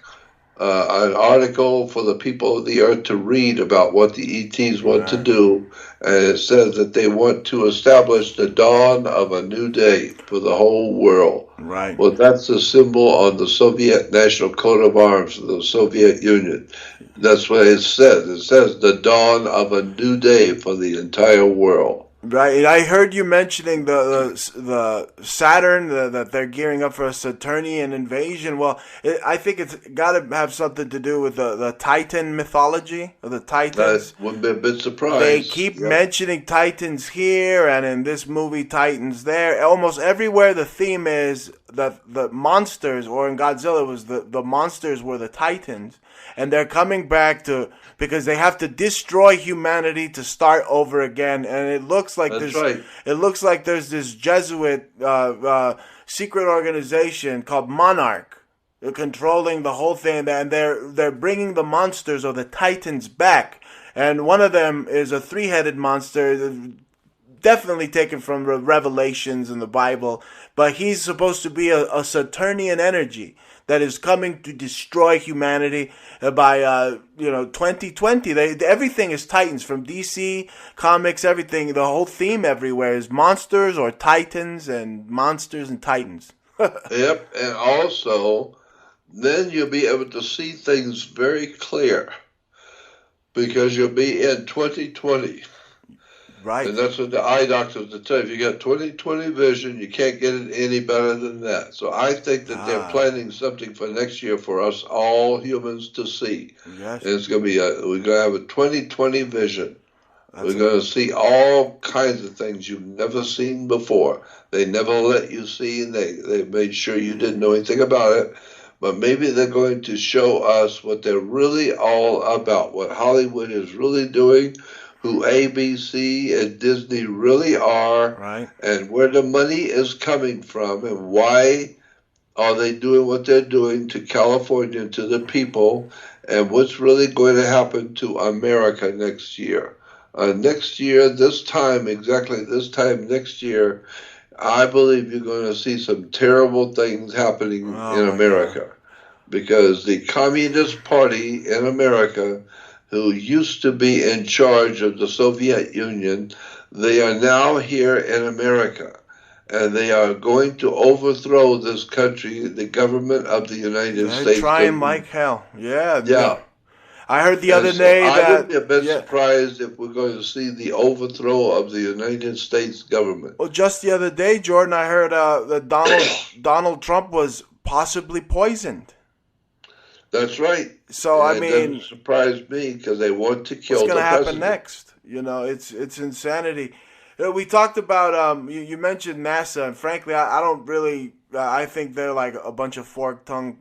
an article for the people of the earth to read about what the ETs want to do. And it says that they want to establish the dawn of a new day for the whole world. Right. Well, that's the symbol on the Soviet national coat of arms of the Soviet Union. That's what it says. It says the dawn of a new day for the entire world. Right, I heard you mentioning the Saturn, that they're gearing up for a Saturnian invasion. Well, I think it's got to have something to do with the Titan mythology, or the Titans. I wouldn't be a bit surprised. They keep mentioning Titans here, and in this movie, Titans there. Almost everywhere the theme is that the monsters, or in Godzilla, was the monsters were the Titans. And they're coming back because they have to destroy humanity to start over again. And it looks like there's this Jesuit secret organization called Monarch controlling the whole thing, and they're bringing the monsters or the Titans back. And one of them is a three-headed monster, definitely taken from Revelations in the Bible, but he's supposed to be a Saturnian energy that is coming to destroy humanity by 2020. Everything is Titans, from DC Comics, everything. The whole theme everywhere is monsters or Titans, and monsters and Titans. Yep, and also then you'll be able to see things very clear because you'll be in 2020. Right. And that's what the eye doctors will tell you. If you got 20/20 vision, you can't get it any better than that. So I think that they're planning something for next year for us all humans to see. Yes. And it's going to be we're going to have a 20/20 vision. We're going to see all kinds of things you've never seen before. They never let you see, and they made sure you didn't know anything about it. But maybe they're going to show us what they're really all about, what Hollywood is really doing, who ABC and Disney really are, right, and where the money is coming from, and why are they doing what they're doing to California and to the people, and what's really going to happen to America next year. Next year, exactly this time next year, I believe you're going to see some terrible things happening in America. Because the Communist Party in America, who used to be in charge of the Soviet Union, they are now here in America. And they are going to overthrow this country, the government of the United States. They're trying like hell. Yeah. Yeah. I heard the other day I that... would be a bit surprised if we're going to see the overthrow of the United States government. Well, just the other day, Jordan, I heard that Donald Trump was possibly poisoned. That's right. So, and it doesn't surprise me because they want to kill the president. What's going to happen next? It's insanity. We talked about, you mentioned NASA, and frankly, I don't really, I think they're like a bunch of fork-tongued,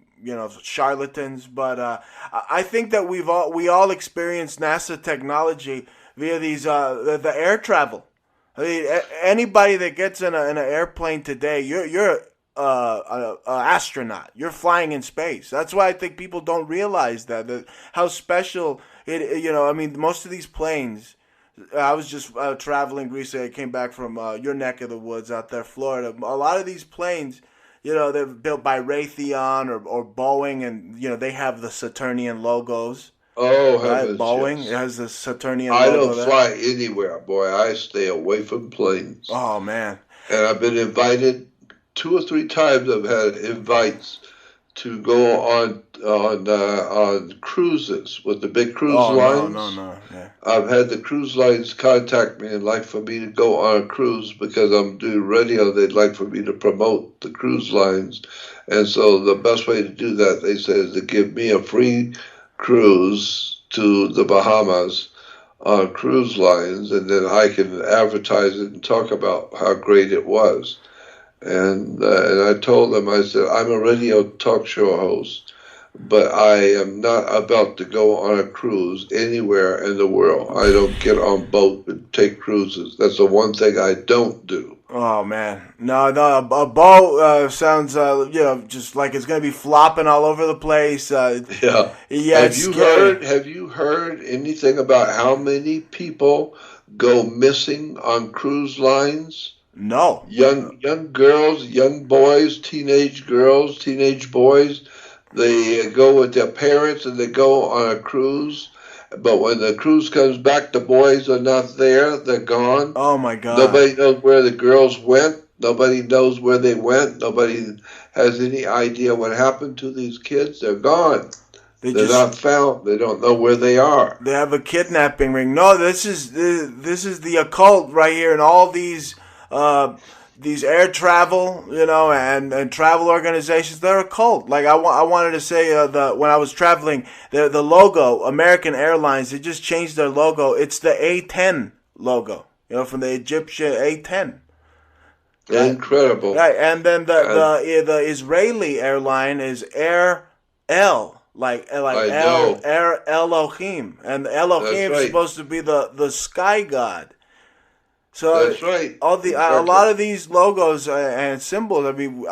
charlatans, but I think that we all experienced NASA technology via these the air travel. I mean, anybody that gets in an airplane today, you're an astronaut. You're flying in space. That's why I think people don't realize that how special it. I mean, most of these planes. I was just traveling recently. I came back from your neck of the woods out there, Florida. A lot of these planes, they're built by Raytheon or Boeing, and they have the Saturnian logos. Oh, right? Heavens, Boeing, yes. It has the Saturnian I logo. don't fly anywhere, boy. I stay away from planes. Oh, man. And I've been invited 2 or 3 times. I've had invites to go on cruises with the big cruise Oh no, no, lines. no. Yeah. I've had the cruise lines contact me and like for me to go on a cruise because I'm doing radio. They'd like for me to promote the cruise lines, and so the best way to do that, they say, is to give me a free cruise to the Bahamas on cruise lines, and then I can advertise it and talk about how great it was. And I told them, I said, I'm a radio talk show host, but I am not about to go on a cruise anywhere in the world. I don't get on boat and take cruises. That's the one thing I don't do. Oh man, no, no. A boat sounds, just like it's gonna be flopping all over the place. Yeah. Yeah, Have it's you scary. heard? Have you heard anything about how many people go missing on cruise lines? No. Young girls, young boys, teenage girls, teenage boys. They go with their parents and they go on a cruise. But when the cruise comes back, the boys are not there. They're gone. Oh my God. Nobody knows where the girls went. Nobody knows where they went. Nobody has any idea what happened to these kids. They're gone. They They're just not found. They don't know where they are. they have a kidnapping ring. No, this is the occult right here, and all these air travel, and travel organizations. They're a cult. Like I wanted to say, when I was traveling, the logo, American Airlines, they just changed their logo. It's the A10 logo, from the Egyptian A10. Right, Incredible. right, and then And the Israeli airline is Air L. Like I know. Air Elohim, and That's Elohim is right. supposed to be the sky god. So That's right. all a Exactly. lot of these logos and symbols, I mean,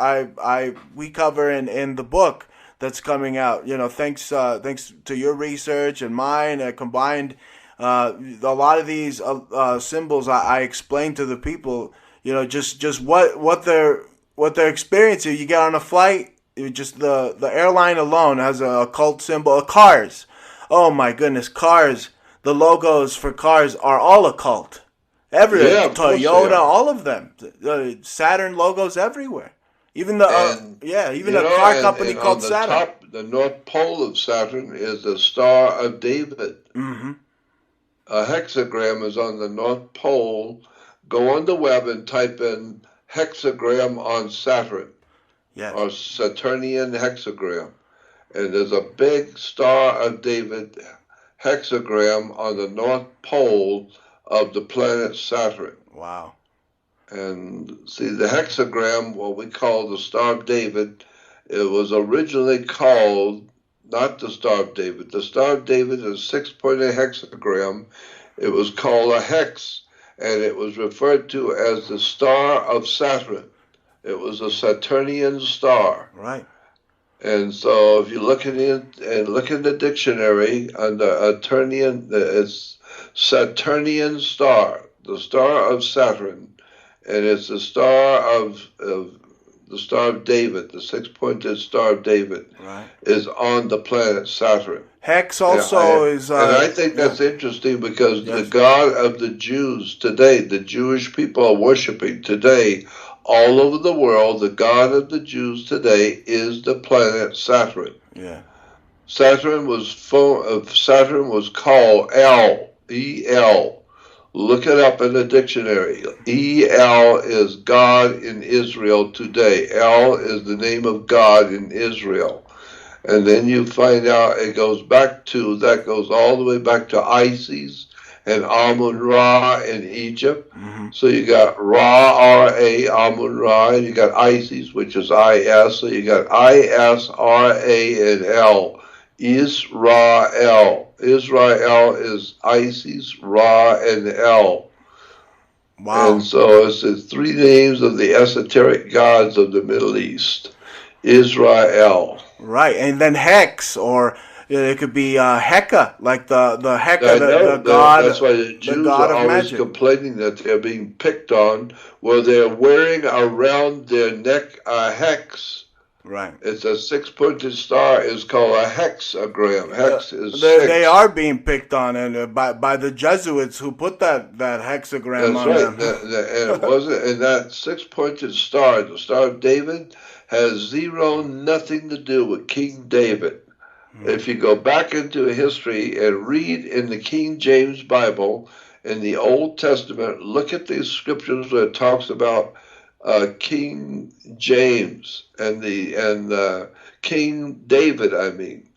we cover in the book that's coming out. Thanks to your research and mine combined, a lot of these symbols I explain to the people. Just what they're experiencing. You get on a flight, just the airline alone has a occult symbol. Cars, oh my goodness, cars. The logos for cars are all occult. Everywhere, Yeah, of course they Toyota, are. all of them. Saturn logos everywhere. Even the And even a car company and on called the Saturn. top, the North Pole of Saturn is the Star of David. Hmm. A hexagram is on the North Pole. Go on the web and type in hexagram on Saturn Yes. or Saturnian hexagram. And there's a big Star of David hexagram on the North Pole of the planet Saturn. Wow. And see, the hexagram, what we call the Star of David, it was originally called not the Star of David. The Star of David is a six-pointed hexagram. It was called a hex, and it was referred to as the Star of Saturn. It was a Saturnian star. Right. And so if you look at it and look in the dictionary under Saturnian, it's Saturnian star, the star of Saturn, and it's the star of David, the six-pointed star of David, Right. is on the planet Saturn. Hex And also is. I think Yeah. that's interesting because the Yes. God of the Jews today, the Jewish people are worshiping today all over the world. The God of the Jews today is the planet Saturn. Yeah. Saturn was called El, E-L. Look it up in the dictionary. El is God in Israel today. El is the name of God in Israel. And then you find out that goes all the way back to Isis and Amun-Ra in Egypt. Hmm. So you got Ra, R-A, Amun-Ra, and you got Isis, which is I-S. So you got I-S, R-A, and L. Israel. Israel is Isis, Ra, and El. Wow. And so it's the three names of the esoteric gods of the Middle East. Israel. Right, and then hex, or it could be Heka, like the Heka, I know the god, that's why the the Jews god are of always magic. complaining that they're being picked on, where they're wearing around their neck a hex, Right. It's a six-pointed star. Is called a hexagram. Hex is They six. are being picked on, and by the Jesuits who put that hexagram That's on right. them. And it wasn't. And that six-pointed star, the Star of David, has zero, nothing to do with King David. If you go back into history and read in the King James Bible, in the Old Testament, look at these scriptures where it talks about King James and King David. I mean,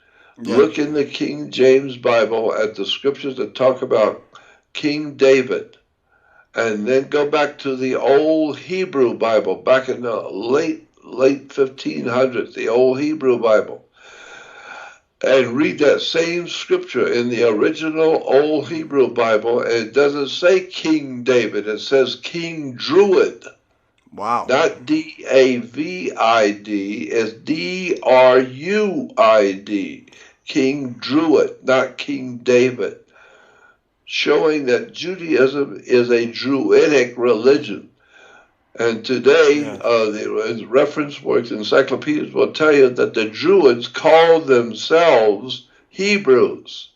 Yeah. look in the King James Bible at the scriptures that talk about King David, and then go back to the old Hebrew Bible, back in the late 1500s, the old Hebrew Bible, and read that same scripture in the original old Hebrew Bible, and it doesn't say King David, it says King Druid. Wow. Not David, it's Druid. King Druid, not King David. Showing that Judaism is a Druidic religion. And today, Yes. the reference works, encyclopedias will tell you that the Druids called themselves Hebrews.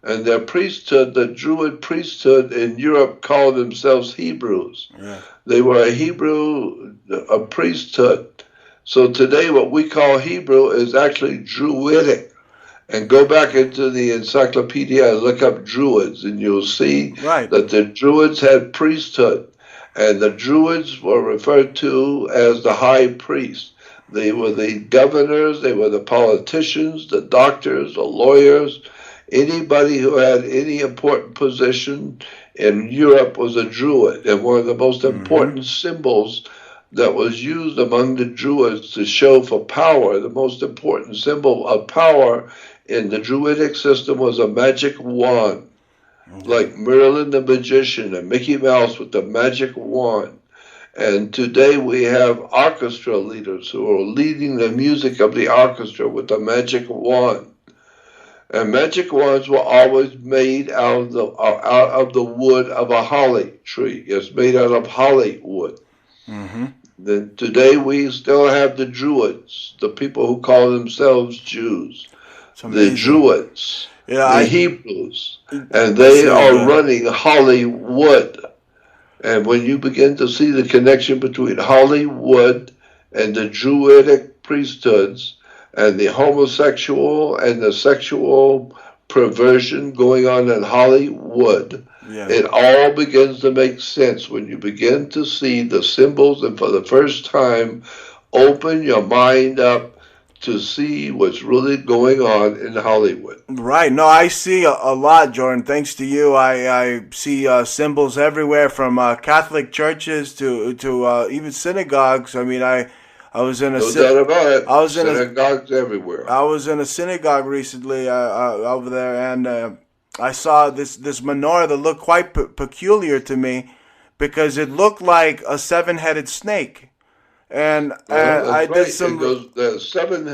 And their priesthood, the Druid priesthood in Europe, called themselves Hebrews. Yeah. They were a priesthood. So today, what we call Hebrew is actually Druidic. And go back into the encyclopedia and look up Druids, and you'll see Right. that the Druids had priesthood. And the Druids were referred to as the high priest. They were the governors, they were the politicians, the doctors, the lawyers. Anybody who had any important position in Europe was a Druid. And one of the most important symbols that was used among the Druids to show for power, the most important symbol of power in the Druidic system was a magic wand. Like Merlin the magician and Mickey Mouse with the magic wand. And today we have orchestra leaders who are leading the music of the orchestra with the magic wand. And magic wands were always made out of the wood of a holly tree. It's made out of holly wood. Then today we still have the Druids, the people who call themselves Jews, the Druids, the Hebrews, and they are running Hollywood. And when you begin to see the connection between Hollywood and the Druidic priesthoods and the homosexual and the sexual perversion going on in Hollywood, it all begins to make sense when you begin to see the symbols and for the first time open your mind up to see what's really going on in Hollywood. Right. No, I see a lot, Jordan. Thanks to you, I see symbols everywhere from Catholic churches to even synagogues. I mean, I was in a no doubt about it. I was synagogues everywhere. I was in a synagogue recently over there, and I saw this menorah that looked quite peculiar to me because it looked like a seven-headed snake. And I did some. The seven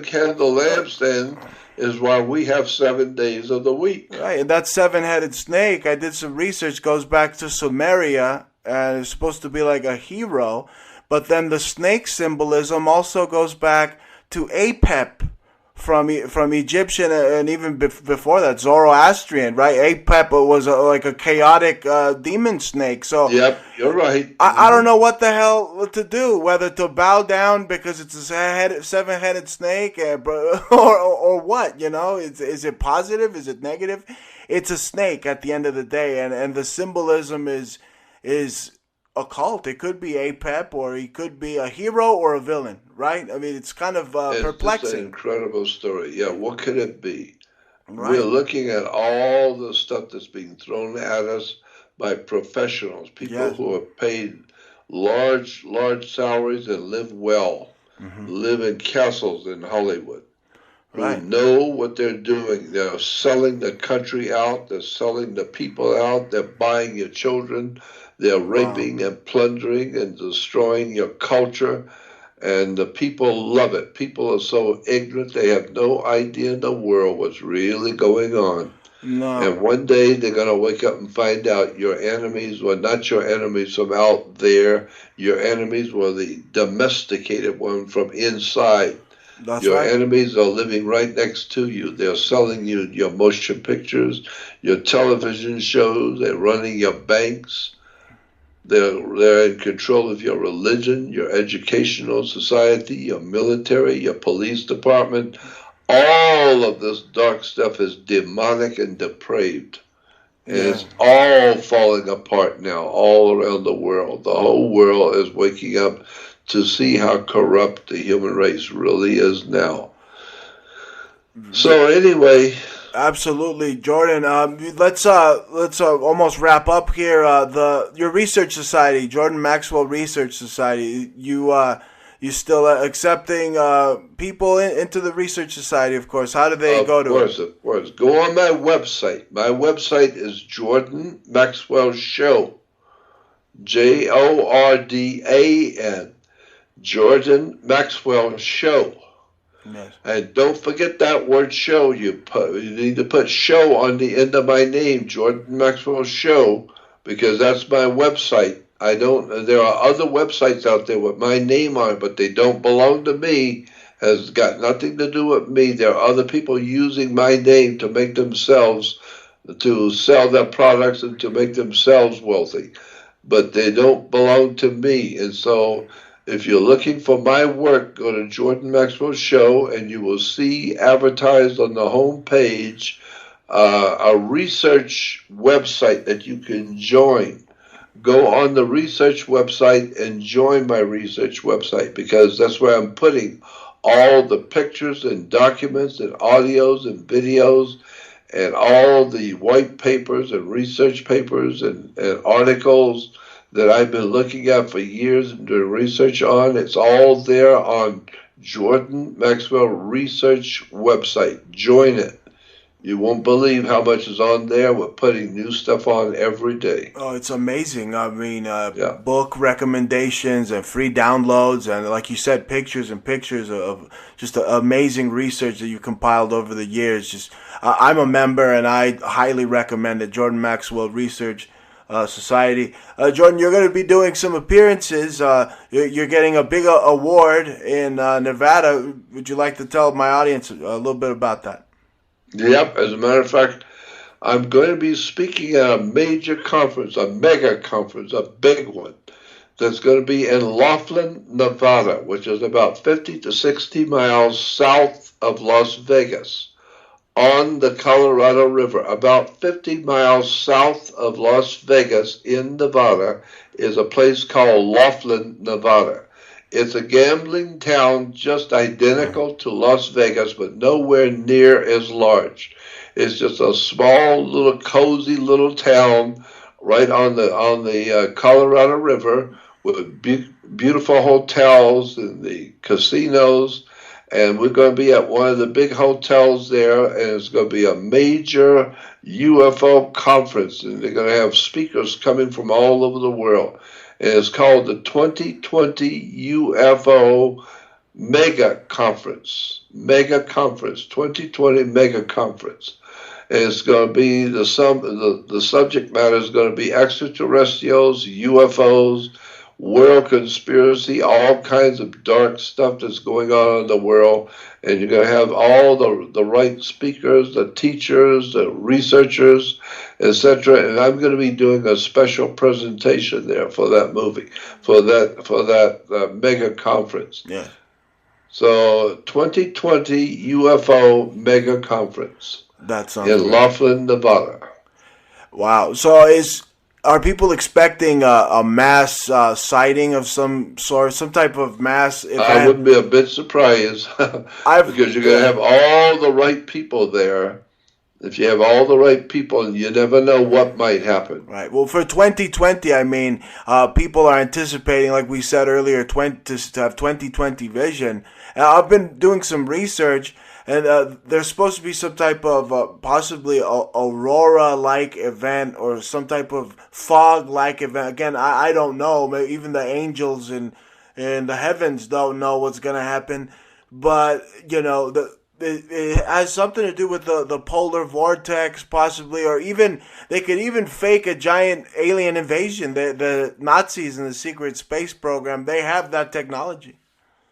candle lampstand is why we have 7 days of the week. Right, and that seven-headed snake, I did some research, goes back to Sumeria, and it's supposed to be like a hero. But then the snake symbolism also goes back to Apep from Egyptian and even before that, Zoroastrian, right? Apep was like a chaotic demon snake. So yep, you're right. I don't know what the hell to do, whether to bow down because it's a seven-headed snake or what, you know? Is it positive? Is it negative? It's a snake at the end of the day, and the symbolism is occult. It could be Apep, or he could be a hero or a villain, right? I mean, it's kind of perplexing. It's an incredible story. Yeah, what could it be? Right. We're looking at all the stuff that's being thrown at us by professionals, people who are paid large salaries and live well, live in castles in Hollywood, who know what they're doing. They're selling the country out. They're selling the people out. They're buying your children. They're raping and plundering and destroying your culture, and the people love it. People are so ignorant, they have no idea in the world what's really going on. No, And one day they're going to wake up and find out your enemies were not your enemies from out there. Your enemies were the domesticated one from inside. that's Your right. enemies are living right next to you. They're selling you your motion pictures, your television shows, they're running your banks. They're in control of your religion, your educational society, your military, your police department. All of this dark stuff is demonic and depraved. And Yeah. it's all falling apart now, all around the world. The whole world is waking up to see how corrupt the human race really is now. Yeah. So anyway, Absolutely, Jordan. Let's almost wrap up here. Your research society, Jordan Maxwell Research Society. You still accepting people into the research society, of course. How do they go to it? of course, go on my website. My website is Jordan Maxwell Show, JORDAN, Jordan Maxwell Show. Yes. And don't forget that word show. You need to put show on the end of my name, Jordan Maxwell Show, because that's my website. I don't. There are other websites out there with my name on it, but they don't belong to me. Has got nothing to do with me. There are other people using my name to make themselves, to sell their products and to make themselves wealthy, but they don't belong to me. And so if you're looking for my work, go to Jordan Maxwell Show and you will see advertised on the home page a research website that you can join. Go on the research website and join my research website, because that's where I'm putting all the pictures and documents and audios and videos and all the white papers and research papers and articles that I've been looking at for years and doing research on. It's all there on Jordan Maxwell Research website. Join it. You won't believe how much is on there. We're putting new stuff on every day. Oh, it's amazing. I mean, Yeah. book recommendations and free downloads, and like you said, pictures and pictures of just amazing research that you compiled over the years. Just, I'm a member, and I highly recommend it. Jordan Maxwell Research Society. Jordan, you're going to be doing some appearances. You're getting a big award in Nevada. Would you like to tell my audience a little bit about that? Yep. As a matter of fact, I'm going to be speaking at a major conference, a mega conference, a big one, that's going to be in Laughlin, Nevada, which is about 50 to 60 miles south of Las Vegas, on the Colorado River. About 50 miles south of Las Vegas in Nevada is a place called Laughlin, Nevada. It's a gambling town just identical to Las Vegas, but nowhere near as large. It's just a small, little, cozy little town right on the Colorado River with beautiful hotels and the casinos. And we're going to be at one of the big hotels there, and it's going to be a major UFO conference, and they're going to have speakers coming from all over the world. And it's called the 2020 UFO Mega Conference. 2020 Mega Conference. And it's going to be the subject matter is going to be extraterrestrials, UFOs, world conspiracy, all kinds of dark stuff that's going on in the world. And you're going to have all the right speakers, the teachers, the researchers, etc. And I'm going to be doing a special presentation there for that movie, for that mega conference. Yeah. So 2020 UFO Mega Conference That sounds in great. Laughlin, Nevada. Wow. So are people expecting a mass sighting of some sort, some type of mass event? I wouldn't be a bit surprised because you're going to have all the right people there. If you have all the right people, you never know what might happen. Right. Well, for 2020, I mean, people are anticipating, like we said earlier, to have 2020 vision. And I've been doing some research, and there's supposed to be some type of possibly aurora-like event or some type of fog-like event. Again, I don't know. Maybe even the angels in the heavens don't know what's going to happen. But, you know, it has something to do with the polar vortex, possibly, or even they could even fake a giant alien invasion. The Nazis in the secret space program, they have that technology.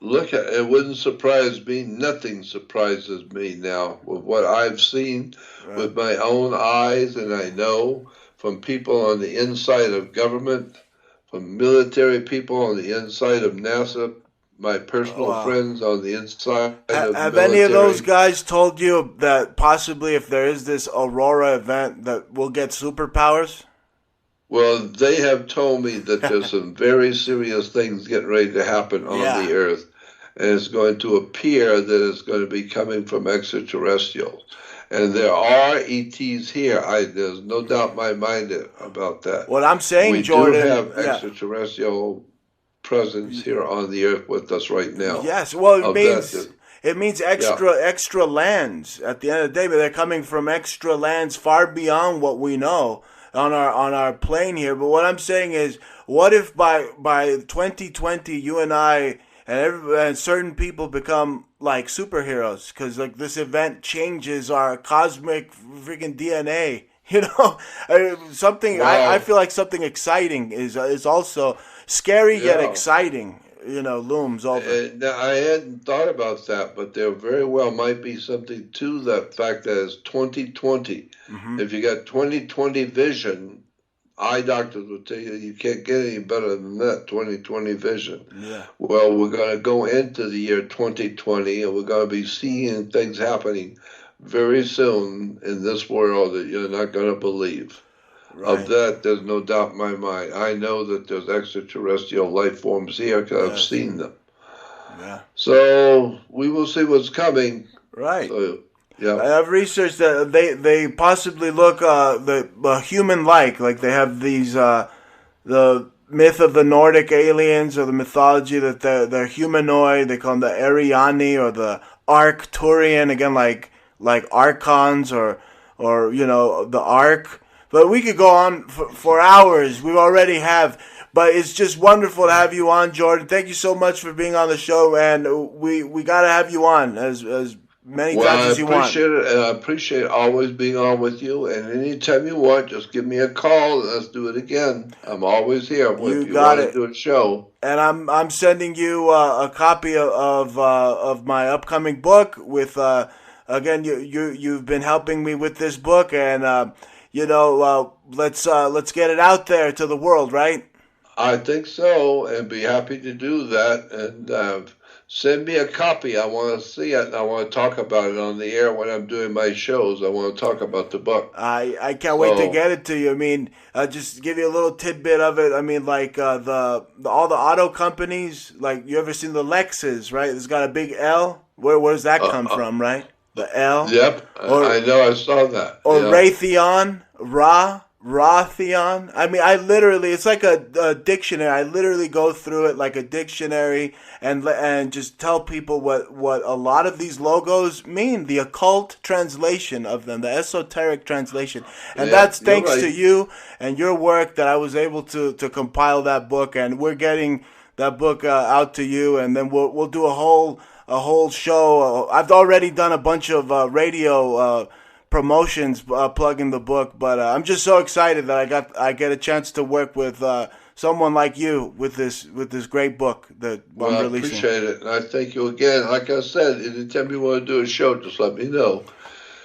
Look, it wouldn't surprise me. Nothing surprises me now with what I've seen Right. with my own eyes, and I know from people on the inside of government, from military people on the inside of NASA, my personal Wow. friends on the inside of Have any of those military. guys told you that possibly if there is this Aurora event that we'll get superpowers? Well, they have told me that there's some very serious things getting ready to happen on Yeah. the Earth, and it's going to appear that it's going to be coming from extraterrestrials. And there are ETs here. There's no doubt in my mind about that. What I'm saying, We do Jordan, have yeah. extraterrestrial presence here on the Earth with us right now. Yes, well, Of that, it means yeah. extra lands. At the end of the day, but they're coming from extra lands far beyond what we know on our plane here. But what I'm saying is, what if by 2020, you and I and certain people become like superheroes because like this event changes our cosmic freaking DNA. You know, something I Wow. feel like something exciting is also scary yet Yeah. exciting. You know, looms over. Now, I hadn't thought about that, but there very well might be something to that fact that it's 2020. Hmm. If you got 2020 vision, eye doctors will tell you you can't get any better than that 2020 vision. Yeah. Well, we're going to go into the year 2020 and we're going to be seeing things happening very soon in this world that you're not going to believe. Of Right. that, there's no doubt in my mind. I know that there's extraterrestrial life forms here because I've Yes. seen them. Yeah. So we will see what's coming. Right. So, yeah. I've researched that they possibly look the human like they have these the myth of the Nordic aliens or the mythology that they're humanoid. They call them the Ariani or the Arcturian again, like archons or you know the Ark. But we could go on for hours. We already have. But it's just wonderful to have you on, Jordan. Thank you so much for being on the show, and we got to have you on as many Well, times I as you want. appreciate it, and I appreciate always being on with you. And anytime you want, just give me a call and let's do it again. I'm always here if You you got want to it. do a show. And I'm sending you a copy of my upcoming book. With again, you've been helping me with this book, and you know let's get it out there to the world, right? I think so, and be happy to do that. And send me a copy. I want to see it, and I want to talk about it on the air when I'm doing my shows. I want to talk about the book. I can't wait to So, get it to you. I mean, just give you a little tidbit of it. I mean, like the all the auto companies. Like you ever seen the Lexus, right? It's got a big L. Where does that uh, come uh, from, right? The L. yep, Or I know. I saw that. or Yeah. Raytheon, Raytheon. I mean, I literally, it's like a dictionary. I literally go through it like a dictionary and just tell people what a lot of these logos mean, the occult translation of them, the esoteric translation. And Yeah, that's you're thanks to right. you and your work that I was able to compile that book. And we're getting that book out to you, and then we'll do a whole show. I've already done a bunch of radio promotions plugging the book, but I'm just so excited that I get a chance to work with someone like you with this great book that I'm Well, I releasing. appreciate it, and I thank you again. Like I said, anytime you want to do a show, just let me know,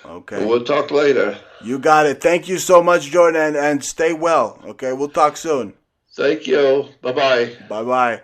and Okay, we'll talk later. you got it. Thank you so much, Jordan, and stay well. Okay, we'll talk soon. Thank you. Bye bye. Bye bye.